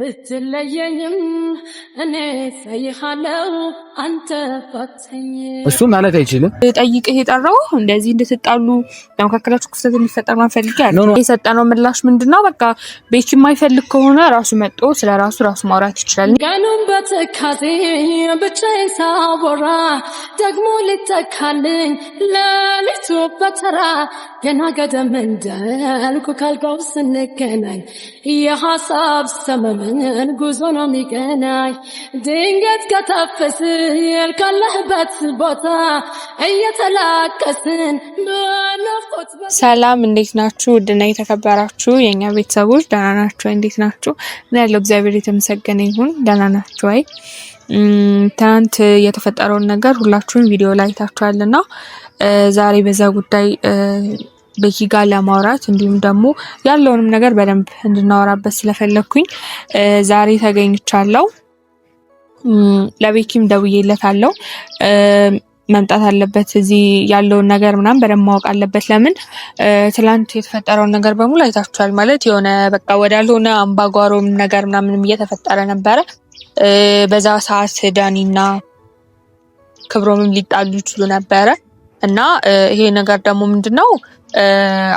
ብትለየኝም እኔ ሳይሃለው አንተ ፈተኝ እሱ ማለት አይችልም። ጠይቀህ የጠራው እንደዚህ እንድትጣሉ ለመካከላችሁ ክፍተት እንዲፈጠር ማፈልግ ያለ የሰጠነው ምላሽ ምንድነው? በቃ ቤኪ የማይፈልግ ከሆነ ራሱ መጥቶ ስለራሱ ማውራት ይችላል። ጋኑን በተካዜ ብቻዬን ሳወራ ደግሞ ሊተካልኝ ለሊቱ በተራ ገና ገደም እንዳልኩ ካልጋው ስንገናኝ የሀሳብ ሰመመን ጉዞ ነው የሚገናኝ ድንገት ከተፈስል ካለህበት ቦታ እየተላቀስን በናፍቆት ሰላም እንዴት ናችሁ? ውድና የተከበራችሁ የኛ ቤተሰቦች ደህና ናችሁ? እንዴት ናችሁ? እኔ ያለው እግዚአብሔር የተመሰገነ ይሁን። ደህና ናችሁ? አይ ትናንት የተፈጠረውን ነገር ሁላችሁም ቪዲዮ ላይ አይታችኋልና ዛሬ በዛ ጉዳይ ቤኪ ጋር ለማውራት እንዲሁም ደግሞ ያለውንም ነገር በደንብ እንድናወራበት ስለፈለኩኝ ዛሬ ተገኝቻለሁ። ለቤኪም ደውዬለታለሁ። መምጣት አለበት እዚህ ያለውን ነገር ምናምን በደንብ ማወቅ አለበት። ለምን ትላንት የተፈጠረውን ነገር በሙሉ አይታችኋል። ማለት የሆነ በቃ ወዳልሆነ አምባጓሮም ነገር ምናምንም እየተፈጠረ ነበረ። በዛ ሰዓት ዳኒና ክብሮምም ሊጣሉ ይችሉ ነበረ እና ይሄ ነገር ደግሞ ምንድነው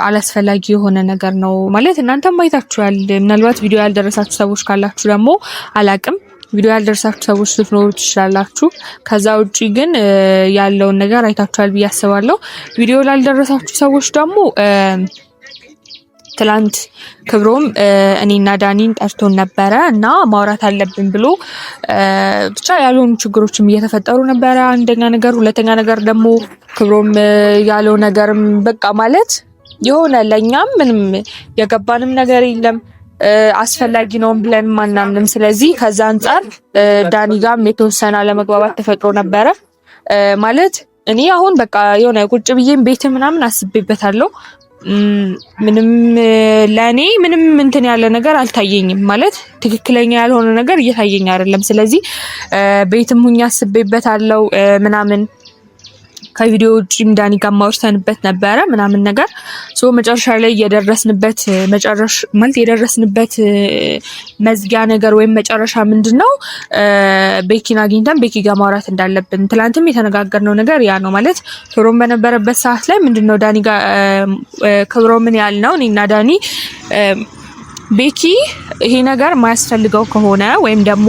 አላስፈላጊ የሆነ ነገር ነው ማለት እናንተም አይታችኋል። ምናልባት ቪዲዮ ያልደረሳችሁ ሰዎች ካላችሁ ደግሞ አላቅም፣ ቪዲዮ ያልደረሳችሁ ሰዎች ልትኖሩ ትችላላችሁ። ከዛ ውጪ ግን ያለውን ነገር አይታችኋል ብዬ አስባለሁ። ቪዲዮ ላልደረሳችሁ ሰዎች ደግሞ ትላንት ክብሮም እኔና ዳኒን ጠርቶን ነበረ እና ማውራት አለብን ብሎ ብቻ ያልሆኑ ችግሮችም እየተፈጠሩ ነበረ። አንደኛ ነገር፣ ሁለተኛ ነገር ደግሞ ክብሮም ያለው ነገርም በቃ ማለት የሆነ ለኛም ምንም የገባንም ነገር የለም አስፈላጊ ነው ብለን ማናምንም። ስለዚህ ከዛ አንፃር ዳኒ ጋርም የተወሰነ አለመግባባት ተፈጥሮ ነበረ። ማለት እኔ አሁን በቃ የሆነ ቁጭ ብዬም ቤት ምናምን አስቤበታለሁ። ምንም ለኔ ምንም እንትን ያለ ነገር አልታየኝም። ማለት ትክክለኛ ያልሆነ ነገር እየታየኝ አይደለም። ስለዚህ ቤትም ሁኛ አስቤበታለሁ ምናምን ከቪዲዮ ውጪም ዳኒ ጋር ማውርተንበት ነበረ ምናምን ነገር መጨረሻ ላይ የደረስንበት መዝጊያ ነገር ወይም መጨረሻ ምንድነው ቤኪን አግኝተን ቤኪ ጋር ማውራት እንዳለብን ትላንትም የተነጋገርነው ነገር ያ ነው። ማለት ክብሮም በነበረበት ሰዓት ላይ ምንድነው ዳኒ ጋር ክብሮምን ያልነው እኔና ዳኒ ቤኪ ይሄ ነገር ማያስፈልገው ከሆነ ወይም ደግሞ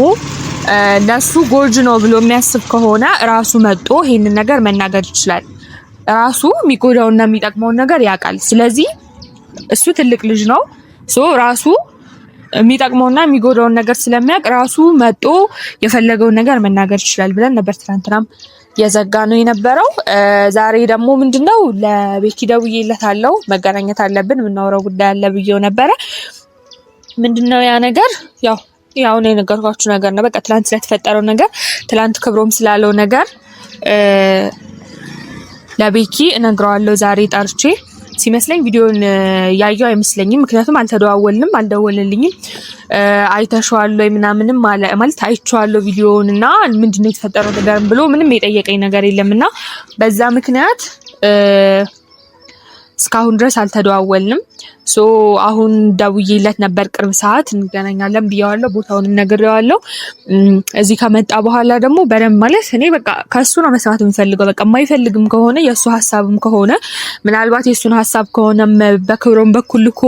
ለሱ ጎጅ ነው ብሎ የሚያስብ ከሆነ ራሱ መጥቶ ይሄንን ነገር መናገር ይችላል። ራሱ የሚጎዳውና የሚጠቅመውን ነገር ያውቃል። ስለዚህ እሱ ትልቅ ልጅ ነው። ራሱ የሚጠቅመውና የሚጎዳውን ነገር ስለሚያውቅ ራሱ መጥቶ የፈለገውን ነገር መናገር ይችላል ብለን ነበር ትናንትናም የዘጋ ነው የነበረው። ዛሬ ደግሞ ምንድነው ለቤኪ ደውዬለታለሁ። መገናኘት አለብን፣ የምናወራው ጉዳይ አለ ብዬው ነበረ። ምንድነው ያ ነገር ያው ነው የነገርኳችሁ ነገር ነው። በቃ ትላንት ስለተፈጠረው ነገር ትላንት ክብሮም ስላለው ነገር ለቤኪ እነግረዋለሁ ዛሬ ጠርቼ። ሲመስለኝ ቪዲዮን ያየው አይመስለኝም፣ ምክንያቱም አልተደዋወልንም፣ አልደወለልኝም። አይተሽዋል ወይ ምናምንም ማለት አይቼዋለሁ ቪዲዮውን እና ምንድነው የተፈጠረው ነገር ብሎ ምንም የጠየቀኝ ነገር የለምና በዛ ምክንያት እስካሁን ድረስ አልተደዋወልንም። አሁን ደውዬለት ነበር፣ ቅርብ ሰዓት እንገናኛለን ብያዋለሁ፣ ቦታውንም ነግሬዋለሁ። እዚህ ከመጣ በኋላ ደግሞ በደንብ ማለት እኔ በቃ ከሱ ነው መስማት የምፈልገው። በቃ የማይፈልግም ከሆነ የሱ ሀሳብም ከሆነ ምናልባት የሱን ሀሳብ ከሆነ በክብሮም በኩል ልኮ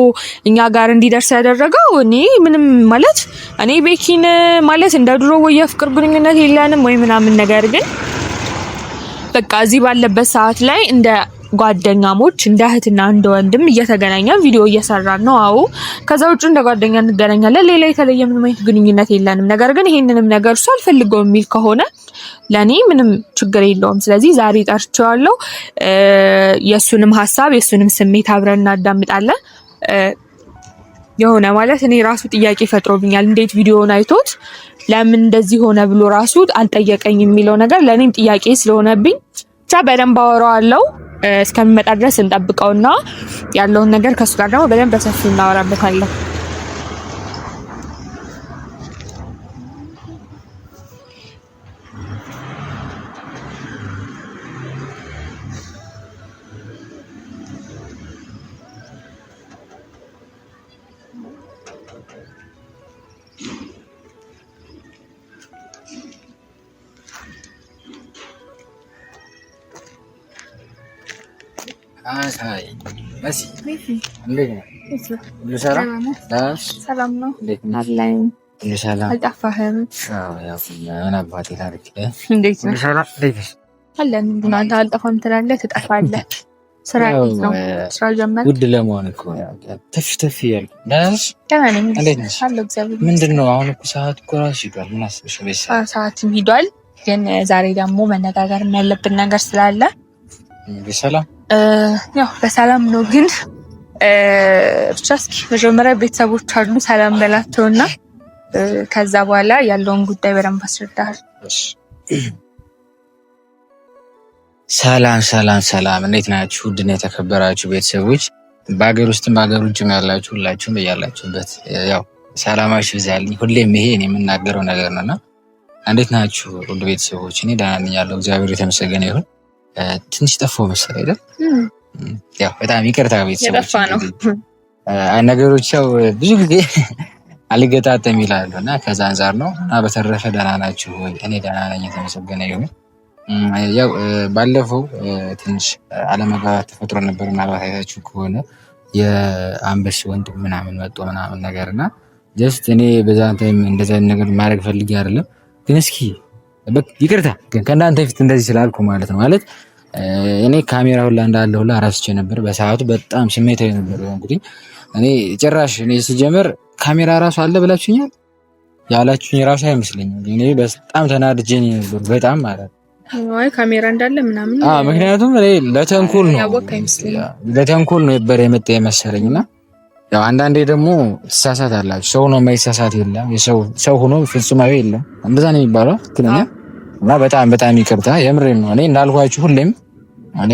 እኛ ጋር እንዲደርስ ያደረገው እኔ ምንም ማለት እኔ ቤኪን ማለት እንደ ድሮ ወይ የፍቅር ግንኙነት የለንም ወይ ምናምን ነገር ግን በቃ እዚህ ባለበት ሰዓት ላይ እንደ ጓደኛሞች እንደ እህትና እንደ ወንድም እየተገናኘን ቪዲዮ እየሰራን ነው። አዎ ከዛ ውጭ እንደ ጓደኛ እንገናኛለን። ሌላ የተለየ ምንም አይነት ግንኙነት የለንም። ነገር ግን ይሄንንም ነገር እሱ አልፈልገውም የሚል ከሆነ ለኔ ምንም ችግር የለውም። ስለዚህ ዛሬ ጠርቼዋለሁ። የሱንም ሀሳብ የሱንም ስሜት አብረን እናዳምጣለን። የሆነ ማለት እኔ ራሱ ጥያቄ ፈጥሮብኛል። እንዴት ቪዲዮውን አይቶት ለምን እንደዚህ ሆነ ብሎ ራሱ አልጠየቀኝ የሚለው ነገር ለኔም ጥያቄ ስለሆነብኝ ብቻ በደንብ አወራዋለሁ። እስከሚመጣ ድረስ እንጠብቀውና ያለውን ነገር ከሱ ጋር ደግሞ በደንብ በሰፊው እናወራበታለን። አይ መሲ እንዴት ነው? ሰላም ነው አለኝ። ሰላም አልጠፋህም? ያው ምን አባቴ ታሪክ እንዴት ነው? አለን አንተ አልጠፋም ትላለህ ትጠፋለህ። ስራ ነው ስራ ጀመረ። ውድ ለመሆን እኮ ተፍ ያልኩ እንዴት ነሽ? ምንድን ነው አሁን እኮ ሰዓት እኮ እራሱ ሂዷል። ምን አስበሽ ሰዓትም ሂዷል፣ ግን ዛሬ ደግሞ መነጋገር ያለብን ነገር ስላለ በሰላም ያው በሰላም ነው። ግን ብቻ እስኪ መጀመሪያ ቤተሰቦች አሉ ሰላም በላቸውና ከዛ በኋላ ያለውን ጉዳይ በደንብ አስረዳሃል። ሰላም ሰላም ሰላም፣ እንዴት ናችሁ? ውድና የተከበራችሁ ቤተሰቦች በአገር ውስጥም በአገር ውጭም ያላችሁ ሁላችሁም በያላችሁበት ያው ሰላማችሁ ይብዛልኝ። ሁሌም ይሄ እኔ የምናገረው ነገር ነውና እንዴት ናችሁ ውድ ቤተሰቦች? እኔ ደህና ነኝ ያለው እግዚአብሔር የተመሰገነ ይሁን። ትንሽ ጠፋሁ መሰለኝ አይደል? ያው በጣም ይቅርታ ቤተሰቦች፣ ነገሮች ያው ብዙ ጊዜ አልገጣጠም ይላሉ እና ከዛ አንፃር ነው። እና በተረፈ ደህና ናችሁ ወይ? እኔ ደህና ነኝ የተመሰገነ ይሁን። ያው ባለፈው ትንሽ አለመግባባት ተፈጥሮ ነበር። ምናልባት አይታችሁ ከሆነ የአንበሽ ወንድም ምናምን መጥቶ ምናምን ነገር እና ጀስት እኔ በዛ ታይም እንደዛ ነገር ማድረግ ፈልጌ አይደለም፣ ግን እስኪ ይቅርታ ግን ከእናንተ ፊት እንደዚህ ስላልኩ ማለት ነው። ማለት እኔ ካሜራ ሁላ እንዳለ ሁላ አራስቼ ነበር በሰዓቱ። በጣም ስሜታዊ ነበር። እንግዲህ እኔ ጭራሽ እኔ ሲጀምር ካሜራ ራሱ አለ ብላችሁኛል ያላችሁኝ ራሱ አይመስለኝም። እኔ በጣም ተናድጄ ነበር በጣም ማለት አይ ካሜራ እንዳለ ምናምን ምክንያቱም እኔ ለተንኮል ነው ነበር የመጣ የመሰለኝና ያው አንዳንዴ ደግሞ ተሳሳት አላችሁ። ሰው ነው የማይሳሳት የለም፣ ሰው ሆኖ ፍጹማዊ የለም። እንደዛ ነው የሚባለው ትክክለኛ። እና በጣም ይቅርታ የምሬን ነው። እኔ እንዳልኳችሁ ሁሌም እኔ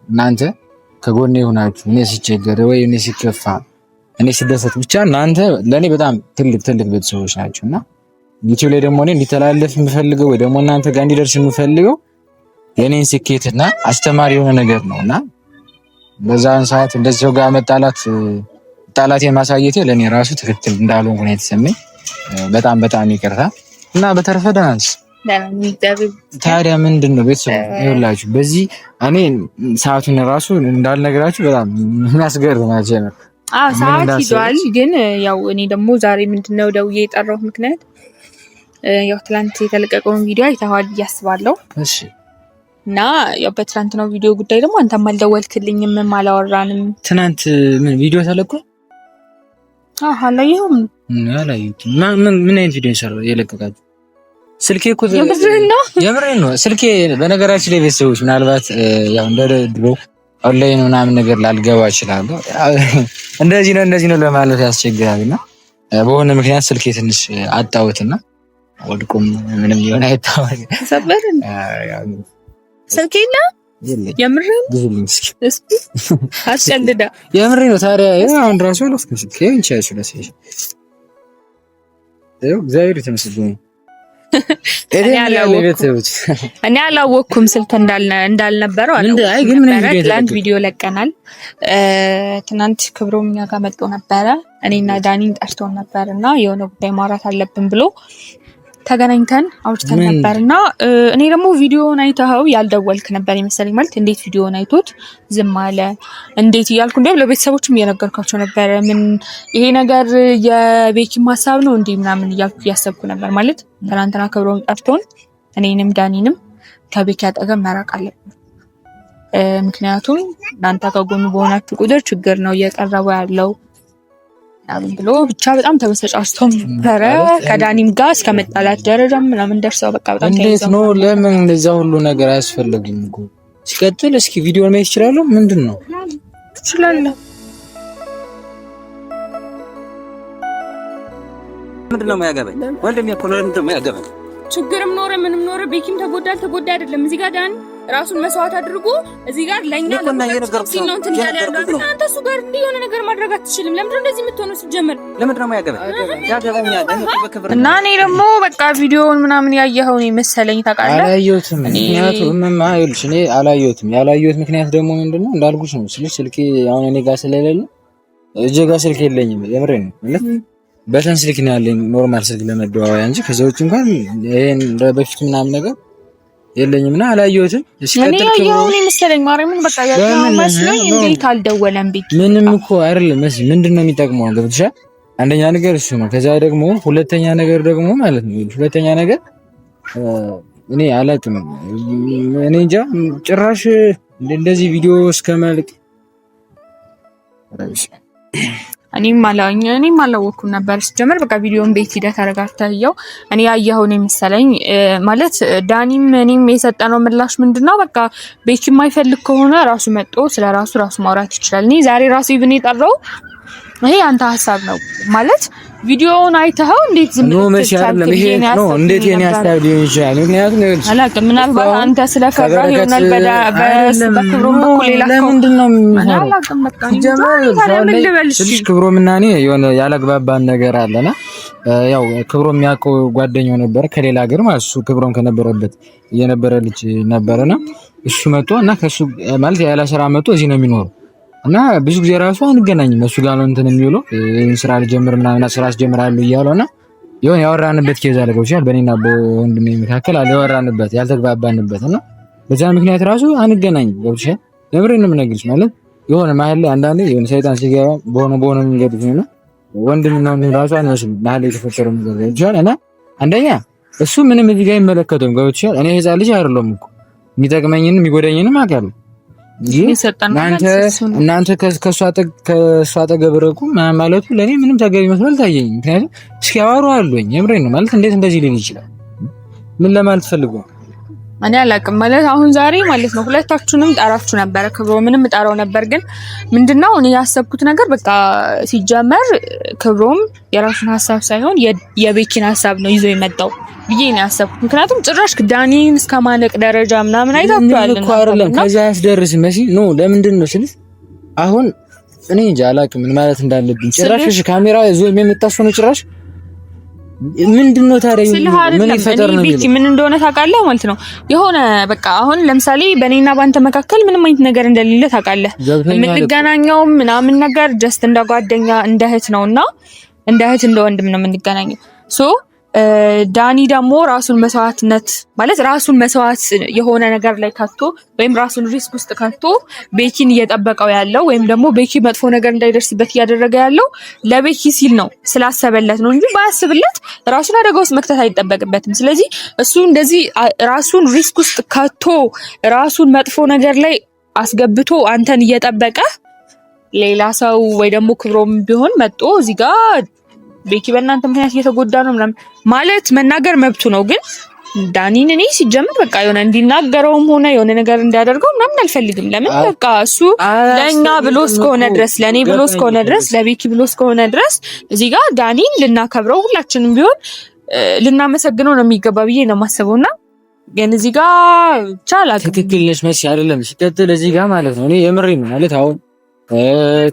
እናንተ ከጎኔ ሆናችሁ እኔ ሲቸገር ወይ እኔ ሲከፋ እኔ ስደሰት ብቻ እናንተ ለእኔ በጣም ትልቅ ቤተሰቦች ናችሁና ዩቲዩብ ላይ ደግሞ እኔ እንዲተላለፍ የምፈልገው ወይ ደግሞ እናንተ ጋር እንዲደርስ የምፈልገው የኔን ስኬትና አስተማሪ የሆነ ነገር ነውና በዛን ሰዓት እንደዚህ ሰው ጋር ጣላቴን ማሳየቴ ለኔ ራሱ ትክክል እንዳልሆንኩ ነው የተሰማኝ። በጣም ይቅርታ እና በተረፈ ደህና ነሽ? ታዲያ ምንድነው ቤተሰብ ይኸውላችሁ፣ በዚህ እኔ ሰዓቱን ራሱ እንዳልነግራችሁ በጣም የሚያስገርማችሁ ነው። ሰዓት ሂዷል። ግን ያው እኔ ደግሞ ዛሬ ምንድነው ደውዬ የጠራሁት ምክንያት ያው ትላንት የተለቀቀውን ቪዲዮ አይተኸዋል ብዬ አስባለሁ። እሺ። እና ያው በትላንትናው ቪዲዮ ጉዳይ ደግሞ አንተም አልደወልክልኝም፣ አላወራንም። ትናንት ምን ቪዲዮ ተለቀቀ? አላየሁም። አላየሁትም። ምን አይነት ቪዲዮ የለቀቃችሁ? ስልኬ እኮ የምሬን ነው ስልኬ። በነገራችን ላይ ቤተሰቦች ምናልባት ያው እንደ ድሮ ኦንላይን ምናምን ነገር ላልገባ እችላለሁ። እንደዚህ ነው ለማለት ያስቸግራልና በሆነ ምክንያት ስልኬ ትንሽ አጣሁትና ወድቁም ምንም ሊሆን አይታወቅም። ሰበርን ስልኬና የምሬን እስኪ አስጨልዳ የምሬን ነው። ታዲያ አሁን ራሱ አለፍኩ ስልኬ እንቻችሁ ለሰሽ እግዚአብሔር የተመሰገነ እኔ አላወቅኩም ስልክ እንዳልነበረው ትናንት ቪዲዮ ለቀናል። ትናንት ክብሮም እኛ ጋር መጥቶ ነበረ። እኔና ዳኒን ጠርቶን ነበር እና የሆነ ጉዳይ ማውራት አለብን ብሎ ተገናኝተን አውርተን ነበር እና እኔ ደግሞ ቪዲዮውን አይተኸው ያልደወልክ ነበር የመሰለኝ። ማለት እንዴት ቪዲዮውን አይቶት ዝም አለ እንዴት እያልኩ እንዲያውም ለቤተሰቦችም እየነገርኳቸው ነበረ። ምን ይሄ ነገር የቤኪም ሀሳብ ነው እንዲህ ምናምን እያልኩ እያሰብኩ ነበር። ማለት ትናንትና ክብሮም ጠርቶን እኔንም ዳኒንም ከቤኪ አጠገብ መራቅ አለብን፣ ምክንያቱም እናንተ ከጎኑ በሆናችሁ ቁጥር ችግር ነው እየቀረበ ያለው ብሎ ብቻ በጣም ተበሳጭቶ ነበረ። ከዳኒም ጋር እስከ መጣላት ደረጃ ምናምን ደርሰው በቃ በጣም እንዴት ነው ለምን እንደዛ ሁሉ ነገር አያስፈልግም እኮ። ሲቀጥል እስኪ ቪዲዮን ማየት ይችላል። ምንድን ነው ትችላለህ? ምንድን ነው የማያገባኝ? ወንድሜ እኮ ነው። ምንድን ነው የማያገባኝ? ችግርም ኖረ ምንም ኖረ ቤኪም ተጎዳ አይደለም እዚህ ጋር ዳኒ ራሱን መስዋዕት አድርጎ እዚህ ጋር ለኛ ለምን እንትን ያለው አንተ እሱ ጋር እንዲህ የሆነ ነገር ማድረግ አትችልም። ለምን እንደዚህ የምትሆነው? ሲጀመር ለምንድን ነው ያገባኛል? እና እኔ ደግሞ በቃ ቪዲዮውን ምናምን ያየኸው ነው መሰለኝ። ታውቃለህ አላየሁትም። ምክንያቱም ማይልሽ እኔ አላየሁትም። ያላየሁት ምክንያት ደግሞ ምንድነው እንዳልኩሽ ነው። ስልኬ አሁን እኔ ጋር ስለሌለ እጄ ጋር ስልክ የለኝም። የምሬን ነው ማለት በተን ስልክ ነው ያለኝ ኖርማል ስልክ ለመደዋወያ እንጂ ከዛ ውጭ እንኳን ይሄን በፊት ምናምን ነገር የለኝምና አላየሁትም። እኔ ያየሁኝ መሰለኝ ማርያምን በቃ ያየሁ መስሎኝ እንዴት አልደወለም ቢክ ምንም እኮ አይደለም መሲ ምንድነው የሚጠቅመው ገብቶሻል? አንደኛ ነገር እሱ ነው። ከዛ ደግሞ ሁለተኛ ነገር ደግሞ ማለት ነው ሁለተኛ ነገር እኔ አላውቅም እኔ እንጃ ጭራሽ እንደዚህ ቪዲዮ እስከመልክ እኔም አላወኩም ነበር ሲጀመር በቃ ቪዲዮን ቤት ሂደት አረጋግተው እኔ ያየሁ ነው መሰለኝ ማለት ዳኒም እኔም የሰጠነው ምላሽ ምንድነው በቃ ቤኪ የማይፈልግ ከሆነ ራሱ መጥቶ ስለራሱ ማውራት ይችላል። እኔ ዛሬ ራሱ ይብኔ ጠራው ይሄ አንተ ሐሳብ ነው ማለት ቪዲዮውን አይተኸው እንዴት ዝም ነው መሻለም ይሄ ነው እንዴት የኔ ሐሳብ ሊሆን ይችላል? ምክንያቱም አላውቅም ምናልባት አንተ ስለፈራህ ይሆናል በክብሩም በኩል ሌላ ለምንድነው አላውቅም በቃ ትንሽ ክብሩም እና እኔ የሆነ ያላግባባን ነገር አለና ያው ክብሩም የሚያውቀው ጓደኛው ነበር ከሌላ ሀገር ማለት እሱ ክብሩም ከነበረበት የነበረ ልጅ ነበርና እሱ መጥቶ እና ከሱ ማለት ያላ ስራ መጥቶ እዚህ ነው የሚኖረው እና ብዙ ጊዜ ራሱ አንገናኝም እሱ ጋር ነው እንትን የሚውለው ስራ ልጀምር ምናምን ስራ አስጀምራለሁ እያለውና የሆነ ያወራንበት ኬዝ አለ ገብቶሻል? በእኔና በወንድሜ መካከል ያወራንበት ያልተግባባንበት እና በዛ ምክንያት ራሱ አንገናኝም ገብቶሻል? ለምሬን ነው የምነግርሽ ማለት የሆነ መሀል ላይ አንዳንዴ የሆነ ሰይጣን ሲገባ በሆነ መንገድ ነው ወንድምና ወንድም ራሱ አንመስልም መሀል ላይ የተፈጠረው ነገር ገብቶሻል? እና አንደኛ እሱ ምንም እዚህ ጋር አይመለከተውም ገብቶሻል? እኔ ህፃን ልጅ አይደለሁም እኮ የሚጠቅመኝንም የሚጎዳኝንም አውቃለሁ። እናንተ ከሷ አጠገብ ርቁ ማለቱ ለኔ ምንም ተገቢ መስሎ አልታየኝም። ምክንያቱም እስኪ ያወሩ አሉኝ የምሬን ነው ማለት እንዴት እንደዚህ ሊል ይችላል? ምን ለማለት ፈልጎ እኔ አላውቅም ማለት አሁን ዛሬ ማለት ነው ሁለታችሁንም ጠራችሁ ነበር ክብሮ ምንም ጠራው ነበር ግን ምንድነው እኔ ያሰብኩት ነገር በቃ ሲጀመር ክብሮም የራሱን ሐሳብ ሳይሆን የቤኪን ሐሳብ ነው ይዞ የመጣው ብዬ ነው ያሰብኩት። ምክንያቱም ጭራሽ ዳኒን እስከማነቅ ደረጃ ምናምን አይታችኋል እኮ አይደለም ከዛ ያስደርስ መሲ ኖ ለምንድን ነው ስልሽ አሁን እኔ እንጃ አላውቅም ምን ማለት እንዳለብኝ ጭራሽ ካሜራ ይዞ የሚመጣው ነው ጭራሽ ምንድነው ታዲያ ምን ይፈጠር ነው ቤኪ ምን እንደሆነ ታውቃለህ ማለት ነው የሆነ በቃ አሁን ለምሳሌ በእኔና ባንተ መካከል ምንም አይነት ነገር እንደሌለ ታውቃለህ የምንገናኘው ምናምን ነገር ጀስት እንደ ጓደኛ እንደ እህት ነውና እንደ እህት እንደ ወንድም ነው የምንገናኘው ሶ ዳኒ ደግሞ ራሱን መስዋዕትነት ማለት ራሱን መስዋዕት የሆነ ነገር ላይ ከቶ ወይም ራሱን ሪስክ ውስጥ ከቶ ቤኪን እየጠበቀው ያለው ወይም ደግሞ ቤኪ መጥፎ ነገር እንዳይደርስበት እያደረገ ያለው ለቤኪ ሲል ነው ስላሰበለት ነው እንጂ ባያስብለት ራሱን አደጋ ውስጥ መክተት አይጠበቅበትም። ስለዚህ እሱ እንደዚህ ራሱን ሪስክ ውስጥ ከቶ ራሱን መጥፎ ነገር ላይ አስገብቶ አንተን እየጠበቀ ሌላ ሰው ወይ ደግሞ ክብሮም ቢሆን መጥቶ እዚህ ጋር ቤኪ በእናንተ ምክንያት እየተጎዳ ነው ምናምን ማለት መናገር መብቱ ነው። ግን ዳኒን እኔ ሲጀምር በቃ የሆነ እንዲናገረውም ሆነ የሆነ ነገር እንዲያደርገው ምናምን አልፈልግም። ለምን በቃ እሱ ለኛ ብሎ እስከሆነ ድረስ ለኔ ብሎ እስከሆነ ድረስ ለቤኪ ብሎ እስከሆነ ድረስ እዚህ ጋር ዳኒን ልናከብረው ሁላችንም ቢሆን ልናመሰግነው ነው የሚገባ ብዬ ነው የማስበውና ግን እዚህ ጋር ቻላ ትክክል ነሽ መሲ አይደለም ሲቀጥል እዚህ ጋር ማለት ነው እኔ የምሬን ነው ማለት አሁን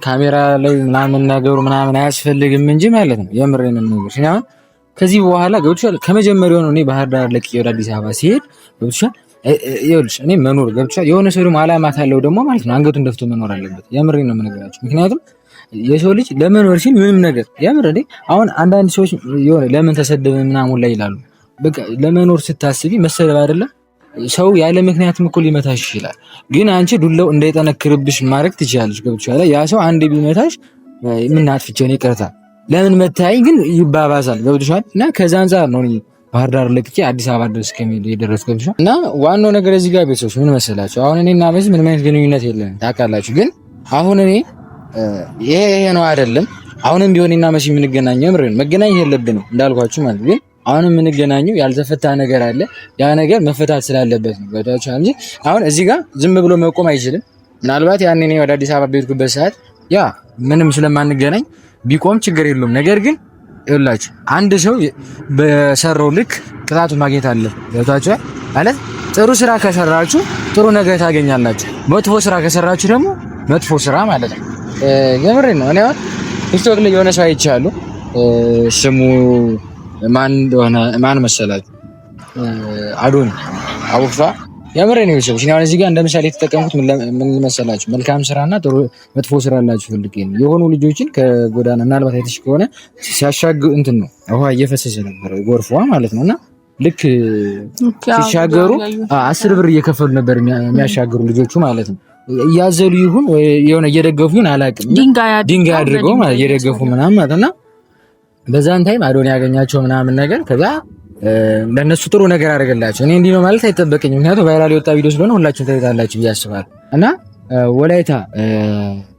ካሜራ ላይ ምናምን ነገሩ ምናምን አያስፈልግም እንጂ ማለት ነው የምሬን ነው ነው ከዚህ በኋላ ገብቶሻል ከመጀመሪያው ነው እኔ ባህር ዳር ለቅቄ ወደ አዲስ አበባ ሲሄድ ገብቶሻል ይኸውልሽ እኔ መኖር ገብቶሻል የሆነ ሰው ደግሞ አላማ ካለው ደግሞ ማለት ነው አንገቱን ደፍቶ መኖር አለበት የምሬን ነው የምነግራችሁ ምክንያቱም የሰው ልጅ ለመኖር ሲል ምንም ነገር የምር እንዴ አሁን አንዳንድ ሰዎች የሆነ ለምን ተሰደበ ምናምን ላይ ይላሉ በቃ ለመኖር ስታስቢ መሰደብ አይደለም ሰው ያለ ምክንያትም እኮ ሊመታሽ ይችላል ግን አንቺ ዱላው እንዳይጠነክርብሽ ማድረግ ትችያለሽ ገብቶሻል ያ ሰው አንድ ቢመታሽ ምን አጥፍቼ ነው ይቅርታ ለምን መታይ ግን ይባባሳል ገብቶሻል እና ከዛ አንፃር ነው ባህር ዳር ለቅቄ አዲስ አበባ ድረስ ከመሄድ የደረስኩት ገብቶሻል እና ዋናው ነገር እዚህ ጋር ቤተሰቦች ምን መሰላችሁ አሁን እኔና መሲ ምንም አይነት ግንኙነት የለንም ታውቃላችሁ ግን አሁን እኔ ይሄ ነው አይደለም አሁንም ቢሆን እና መሲ የምንገናኘው ምርን መገናኘት የለብንም እንዳልኳችሁ ማለት ግን አሁን የምንገናኘው ያልተፈታ ነገር አለ ያ ነገር መፈታት ስላለበት ነው ገብታችኋል እንጂ አሁን እዚህ ጋር ዝም ብሎ መቆም አይችልም ምናልባት ያኔ እኔ ወደ አዲስ አበባ ቤትኩበት ሰዓት ያ ምንም ስለማንገናኝ ቢቆም ችግር የለውም ነገር ግን ይኸውላችሁ አንድ ሰው በሰራው ልክ ቅጣቱን ማግኘት አለ ገብታችኋል ማለት ጥሩ ስራ ከሰራችሁ ጥሩ ነገር ታገኛላችሁ መጥፎ ስራ ከሰራችሁ ደግሞ መጥፎ ስራ ማለት ነው የምሬን ነው እኔ አሁን ቲክቶክ ላይ የሆነ ሰው አይቻለሁ ስሙ ማን መሰላችሁ አዶን አውፋ የምሬን ነው ሰው ሲናን እዚህ ጋር እንደምሳሌ የተጠቀምኩት ምን መሰላችሁ መልካም ስራና ጥሩ መጥፎ ስራ አላችሁ ፈልጌ ነው የሆኑ ልጆችን ከጎዳና ምናልባት አይተሽ ከሆነ ሲያሻግ እንትን ነው ውሃ እየፈሰሰ ነበር ጎርፏ ማለት ነውና ልክ ሲሻገሩ 10 ብር እየከፈሉ ነበር የሚያሻግሩ ልጆቹ ማለት ነው። እያዘሉ ይሁን ወይ የሆነ እየደገፉ ይሁን አላውቅም፣ ድንጋይ አድርገው ማለት እየደገፉ ምናምን ማለትና በዛን ታይም አዶኒ ያገኛቸው ምናምን ነገር ከዛ ለነሱ ጥሩ ነገር አደረገላቸው። እኔ እንዲህ ነው ማለት አይጠበቀኝም፣ ምክንያቱም ቫይራል የወጣ ቪዲዮ ስለሆነ ሁላችሁም ታይታላችሁ ብዬ አስባለሁ። እና ወላይታ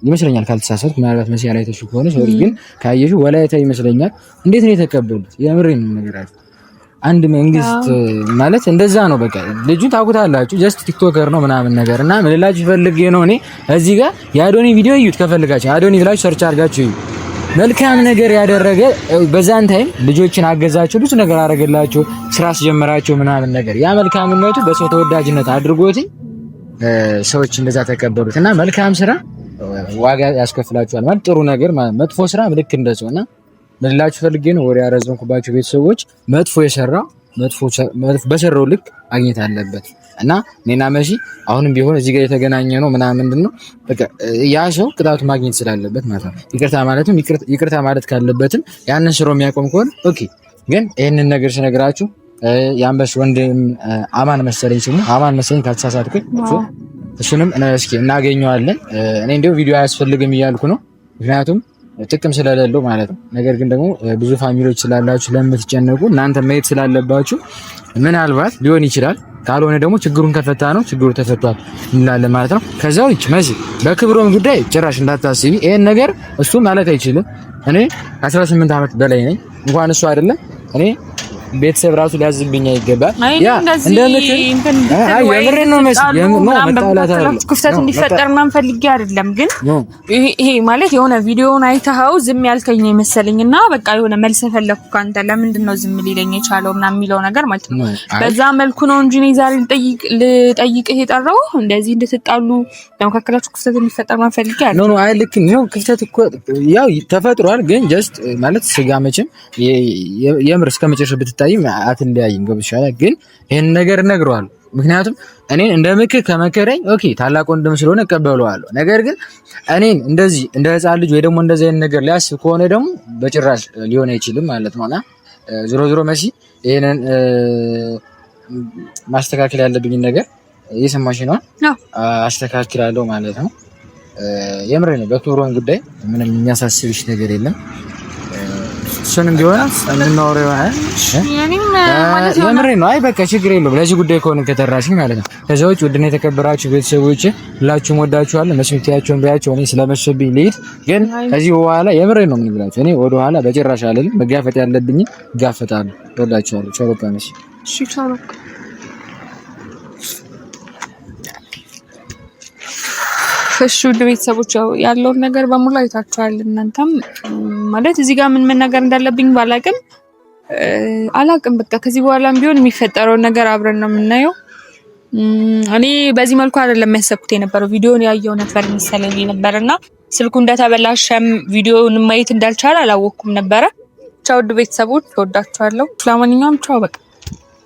ይመስለኛል ካልተሳሳትኩ፣ ምናልባት መሲያ ላይ ተሹ ከሆነ ሰው ግን ካየሽው ወላይታ ይመስለኛል። እንዴት ነው የተቀበሉት? የምሬን ነው ነገራችሁ። አንድ መንግስት ማለት እንደዛ ነው። በቃ ልጁን ታውቁታላችሁ፣ ጀስት ቲክቶከር ነው ምናምን ነገር እና ምን ልላችሁ ፈልጌ ነው እኔ እዚህ ጋር የአዶኒ ቪዲዮ እዩት ከፈልጋችሁ፣ አዶኒ ብላችሁ ሰርች አድርጋችሁ እዩ። መልካም ነገር ያደረገ በዛን ታይም ልጆችን አገዛቸው፣ ብዙ ነገር አደረገላቸው፣ ስራ አስጀመራቸው ምናምን ነገር። ያ መልካምነቱ በሰው ተወዳጅነት አድርጎት ሰዎች እንደዛ ተቀበሉት እና መልካም ስራ ዋጋ ያስከፍላችኋል ማለት ጥሩ ነገር መጥፎ ስራ ልክ እንደዛው እና ምን ልላችሁ ፈልጌ ነው ወሬ ያረዘምኩባችሁ ቤተሰቦች። መጥፎ የሰራ በሰራው ልክ ማግኘት አለበት እና እኔና መሲ አሁንም ቢሆን እዚህ ጋር የተገናኘ ነው ምናምን ምንድነው በቃ ያ ሰው ቅጣቱ ማግኘት ስላለበት ማለት ነው። ይቅርታ ማለት ካለበትም ያንን ስራው የሚያቆም ከሆነ ኦኬ። ግን ይሄንን ነገር ስነግራችሁ የአንበስ ወንድም አማን መሰለኝ ስሙ አማን መሰለኝ ካልተሳሳትኩኝ፣ እሱንም እስኪ እናገኘዋለን። እኔ እንደው ቪዲዮ አያስፈልግም እያልኩ ነው ምክንያቱም ጥቅም ስለሌለው ማለት ነው። ነገር ግን ደግሞ ብዙ ፋሚሊዎች ስላላችሁ ለምትጨነቁ እናንተ ማየት ስላለባችሁ ምናልባት ሊሆን ይችላል። ካልሆነ ደግሞ ችግሩን ከፈታ ነው ችግሩ ተፈቷል እንላለን ማለት ነው። ከዛው እቺ መሲ በክብሮም ጉዳይ ጭራሽ እንዳታስቢ። ይሄን ነገር እሱ ማለት አይችልም። እኔ 18 ዓመት በላይ ነኝ። እንኳን እሱ አይደለም እኔ ቤተሰብ ራሱ ሊያዝብኝ አይገባል። ያ የምሬን ነው መስል መጣላት አይደለም ክፍተት እንዲፈጠር ምናምን ፈልጌ አይደለም። ግን ይሄ ማለት የሆነ ቪዲዮውን አይተኸው ዝም ያልከኝ ነው መሰለኝና በቃ የሆነ መልስ ፈለኩ ካንተ ለምንድን ነው ዝም ሊለኝ የቻለው ምናምን የሚለው ነገር ማለት ነው። በዛ መልኩ ነው እንጂ እኔ ዛሬ ልጠይቅህ የጠራው እንደዚህ እንድትጣሉ ለመካከላችሁ ክፍተት እንዲፈጠር ምናምን ፈልጌ አይደለም። ኖ አይ ልክ ነው ክፍተት እኮ ያው ተፈጥሯል። ግን ጀስት ማለት ስጋ መቼም የምር እስከመጨረሻ ብትታይ አትለያይም ገብቶሻል። ግን ይሄን ነገር እነግረዋለሁ ምክንያቱም እኔን እንደ ምክር ከመከረኝ ኦኬ ታላቅ ወንድም ስለሆነ እቀበለዋለሁ። ነገር ግን እኔን እንደዚህ እንደ ህፃን ልጅ ወይ ደግሞ እንደዚህ አይነት ነገር ሊያስብ ከሆነ ደግሞ በጭራሽ ሊሆን አይችልም ማለት ነውና ዞሮ መሲ ይሄንን ማስተካከል ያለብኝ ነገር እየሰማሽ ነው አስተካክላለሁ ማለት ነው። የምሬ ነው። በክብሮን ጉዳይ ምንም የሚያሳስብሽ ነገር የለም። እሱንም ቢሆን እንናወራው የምሬ ነው። አይ በቃ ችግር የለውም ለዚህ ጉዳይ ከሆነ ከተራሽኝ ማለት ነው። ከዛው ውጭ ውድና የተከበራችሁ ቤተሰቦቼ ሁላችሁም ወዳችኋለሁ። መስሚታያችሁን ባያችሁ እኔ ስለመሸብኝ ልሂድ። ግን ከዚህ በኋላ የምሬ ነው ምን ብላችሁ እኔ ወደ ኋላ በጭራሽ አልልም። መጋፈጥ ያለብኝ ጋፈጣለሁ። ወዳችኋለሁ። ቻው በቃ ነሽ። እሺ ቻው። እሺ ውድ ቤተሰቦች ያለውን ነገር በሙሉ አይታችኋል። እናንተም ማለት እዚህ ጋር ምን ነገር እንዳለብኝ አላቅም። በቃ ከዚህ በኋላም ቢሆን የሚፈጠረውን ነገር አብረን ነው የምናየው። እኔ በዚህ መልኩ አይደለም ያሰብኩት የነበረው። ቪዲዮን ያየው ነበር መሰለኝ ነበርና ስልኩ እንደተበላሸም ቪዲዮውን ማየት እንዳልቻለ አላወቅኩም ነበረ። ቻው ውድ ቤተሰቦች ወዳችኋለሁ። ለማንኛውም ቻው በቃ